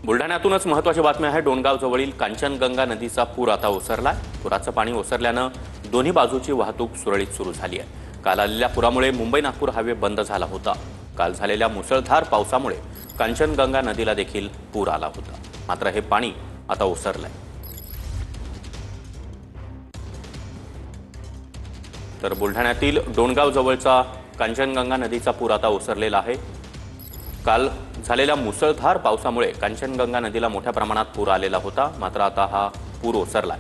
बुलढाण्यातूनच महत्त्वाची बातमी आहे। डोणगाव जवळील कांचनगंगा नदीचा पूर आता ओसरलाय। पुराचं पाणी ओसरल्यानं दोन्ही बाजूची वाहतूक सुरळीत सुरू झाली आहे। काल आलेल्या पुरामुळे मुंबई नागपूर हायवे बंद झाला होता। काल झालेल्या मुसळधार पावसामुळे कांचनगंगा नदीला देखील पूर आला होता। मात्र हे पाणी आता ओसरलंय। तर बुलढाण्यातील डोणगाव जवळचा कांचनगंगा नदीचा पूर आता ओसरलेला आहे। काल झालेल्या मुसळधार पावसामुळे कांचनगंगा नदीला मोठ्या प्रमाणात पूर आलेला होता। मात्र आता हा पूर ओसरलाय।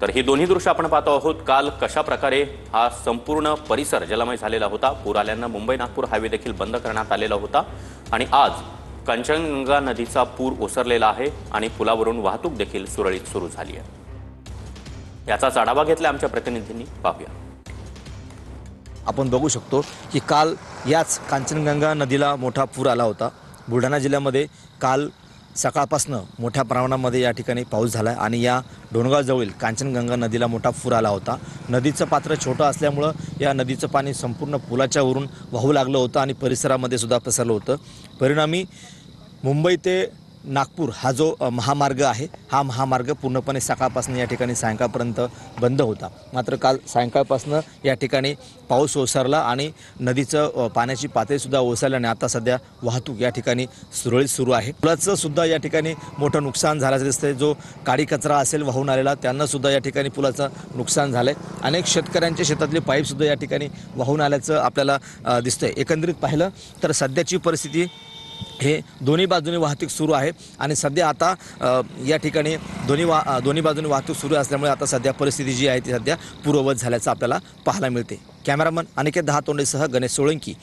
तर ही दोन्ही दृश्य आपण पाहतो आहोत। काल कशा प्रकारे हा संपूर्ण परिसर जलमय झालेला होता। पूर आल्यानं मुंबई नागपूर हायवे देखील बंद करण्यात आलेला होता आणि आज कांचनगंगा नदीचा पूर ओसरलेला आहे आणि पुलावरून वाहतूक देखील सुरळीत सुरू झाली आहे। याचाच आढावा घेतला आमच्या प्रतिनिधींनी, पाहूया। आपण बघू शकतो की काल याच कांचनगंगा नदीला मोठा पूर आला होता। बुलढाणा जिल्ह्यामध्ये काल सकाळपासून मोठ्या प्रमाणामध्ये या ठिकाणी पाऊस झाला आणि या डोणगाव जवळील कांचनगंगा नदीला मोठा पूर आला होता। नदीचं पात्र छोटं असल्यामुळे या नदीचं पाणी संपूर्ण पुलाच्या वरून वाहू लागलं होतं आणि परिसरामध्ये सुद्धा पसरलं होतं। परिणामी मुंबई ते नागपूर हा जो महामार्ग आहे, हा महामार्ग पूर्णपणे सकाळपासून या ठिकाणी सायंकाळपर्यंत बंद होता। मात्र काल सायंकाळपासून या ठिकाणी पाऊस ओसरला आणि नदीचं पाण्याची पातळीसुद्धा ओसरल्याने आता सध्या वाहतूक या ठिकाणी सुरळीत सुरू आहे। पुलाचं सुद्धा या ठिकाणी मोठं नुकसान झाल्याचं दिसतंय। जो काळी कचरा असेल वाहून आलेला, त्यांना सुद्धा या ठिकाणी पुलाचं नुकसान झालंय। अनेक शेतकऱ्यांच्या शेतातले पाईपसुद्धा या ठिकाणी वाहून आल्याचं आपल्याला दिसतंय। एकंदरीत पाहिलं तर सध्याची परिस्थिती हे दोन्ही बाजूने वाहतूक सुरू आहे आणि सध्या आता या ठिकाणी दोन्ही बाजूने वाहतूक सुरू असल्यामुळे आता सध्या परिस्थिती जी आहे ती सध्या पूर्ववत झाल्याचं आपल्याला पाहायला मिळते। कॅमेरामन अनिकेत दहातोंडेसह गणेश सोळंकी।